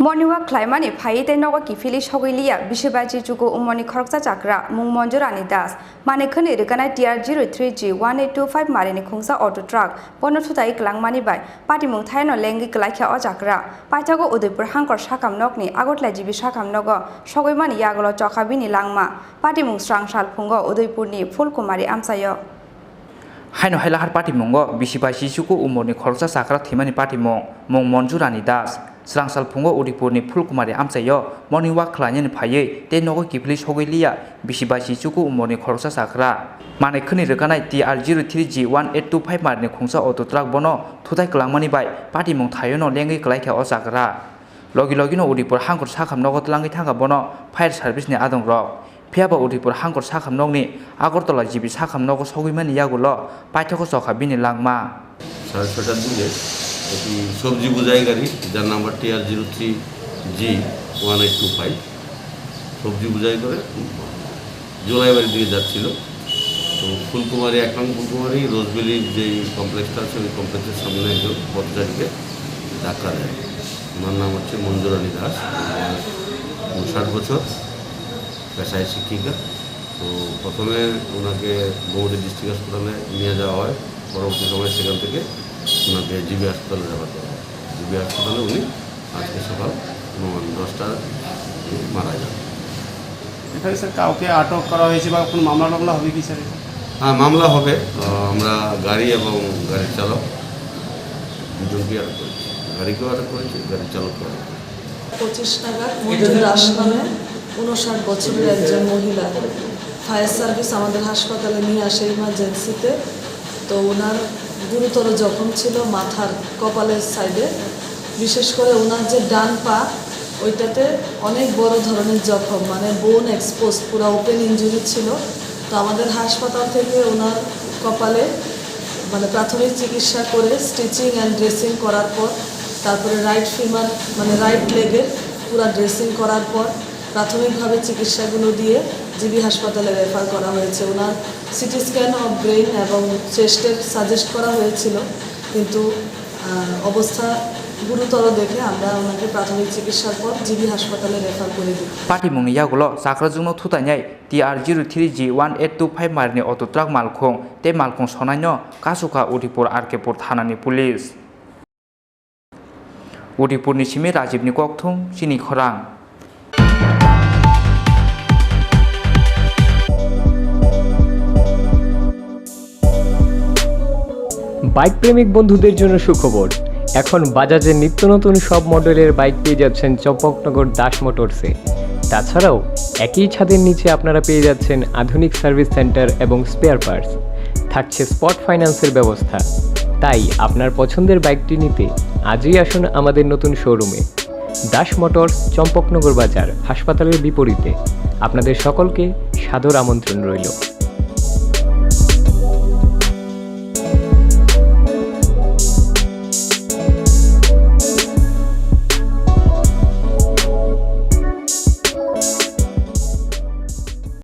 मर्निवा क्लाइमानि फाइते नवा किफिली सगैलिया बिसेबाजी जुगु उमनि खरकसा चाक्रा मुंग मंजुरानी दास माने खनि रेगानाय TR03G1825 मारिनि खुंसा अटो ट्राक बनो थुताई क्लांगमानि बाय पाटी मुंग थायनो लेंगि क्लाइखा अ चाक्रा पाइथागो उदयपुर हांकर साकाम नकनि आगतलाय जिबि साकाम नग सगैमानि यागलो चखाबिनि लांमा पाटी मुंग स्रां साल फुंगो उदयपुरनि फुलकुमारी आमसायो हाइनो हाइलाहार पाटी मुंगो बिसिबासी जुगु उमनि खरकसा चाक्रा थेमानि पाटी मुंग मंजुरानी दास स्रांसाल फुंगो उदयपुरनि फुलकुमारी आमसायो मर्निं वाक खालामनानै फायै ते नगो किफिली सगैलिया बिसिबासी जुगु उमनि खरकसा चाक्रा माने खनि रोगानाय TR03G1825 मारिनि खुंसा अटो ट्राक बनो थुताई क्लांगमानि बाय पाटी मुंग थायनो लेंगि क्लाइखा अ चाक्रा लगी लगिनो उदयपुर हांकर साकाम नगो तलांगि थांगा बनो फायर सार्भिसनि आदं रक फियाबा उदयपुर हांकर साकाम नगनि आगरतला जिबि साकाम नगो सगैमानि यागुलो पाइथागो चखा बिनि लांमा একটি সবজি বোঝাই গাড়ি যার নাম্বার TR03G1825 সবজি বোঝাই করে জোলাইবাড়ির দিকে যাচ্ছিল। তো ফুলকুমারী 1 নং ফুলকুমারী রোজবেলির যে কমপ্লেক্সটা আছে ওই কমপ্লেক্সের সামনে একজন পথচারীকে ধাক্কা দেয়। ওনার নাম হচ্ছে মঞ্জুরানী দাস, 59 বছর, পেশায় শিক্ষিকা। তো প্রথমে ওনাকে বগুড়া ডিস্ট্রিক্ট হাসপাতালে নিয়ে যাওয়া হয়, পরবর্তী সময় সেখান থেকে ওনাকে জিবি হাসপাতালে রেফার করা হয়। জিবি হাসপাতালে উনি আজকে সকাল 10টায় মারা যান। এখানে স্যার কাউকে আটক করা হয়েছে বা কোনো মামলা টামলা হবে কি স্যার? হ্যাঁ, মামলা হবে। আমরা গাড়ি এবং গাড়ির চালক দুজনকে আটক করেছি, গাড়িকেও আটক করেছি, গাড়ির চালককেও আটক করেছি। 25 নাগাদ মঞ্জু দাস নামে 59 বছরের একজন মহিলা ফায়ার সার্ভিস আমাদের হাসপাতালে নিয়ে আসে ইমার্জেন্সিতে। তো ওনার গুরুতর জখম ছিল মাথার কপালের সাইডে, বিশেষ করে ওনার যে ডান পা ওইটাতে অনেক বড় ধরনের জখম, মানে বোন এক্সপোজ, পুরো ওপেন ইনজুরি ছিল। তো আমাদের হাসপাতাল থেকে ওনার কপালে মানে প্রাথমিক চিকিৎসা করে স্টিচিং অ্যান্ড ড্রেসিং করার পর, তারপরে রাইট ফিমার মানে রাইট লেগের পুরো ড্রেসিং করার পর প্রাথমিকভাবে চিকিৎসাগুলো দিয়ে জিবি হাসপাতালে রেফার করা হয়েছে। ওনার সিটি স্ক্যান অফ ব্রেন এবং চেস্টের সাজেস্ট করা হয়েছিল, কিন্তু অবস্থা গুরুতর দেখে আমরা ওনাকে প্রাথমিক চিকিৎসার পর জিবি হাসপাতালে রেফার করে দিই। पाटी मुंगनि यागुलो चाक्राजोंनो थुतायनाय TR03G1825 मारिनि अटो ट्राक मालखुं ते मालखुं सनायनो कासुका उदयपुर आरकेपुर थानानि पुलिस उदयपुरनि सिमी राजीवनि ककथुं चिनि खरां। বাইক প্রেমিক বন্ধুদের জন্য সুখবর, এখন বাজাজের নিত্য নতুন সব মডেলের বাইক পেয়ে যাচ্ছেন চম্পকনগর দাস মোটরসে। তাছাড়াও একই ছাদের নিচে আপনারা পেয়ে যাচ্ছেন আধুনিক সার্ভিস সেন্টার এবং স্পেয়ার পার্টস, থাকছে স্পট ফাইন্যান্সের ব্যবস্থা। তাই আপনার পছন্দের বাইকটি নিতে আজই আসুন আমাদের নতুন শোরুমে। দাস মোটরস, চম্পকনগর বাজার, হাসপাতালের বিপরীতে। আপনাদের সকলকে সাদর আমন্ত্রণ রইল।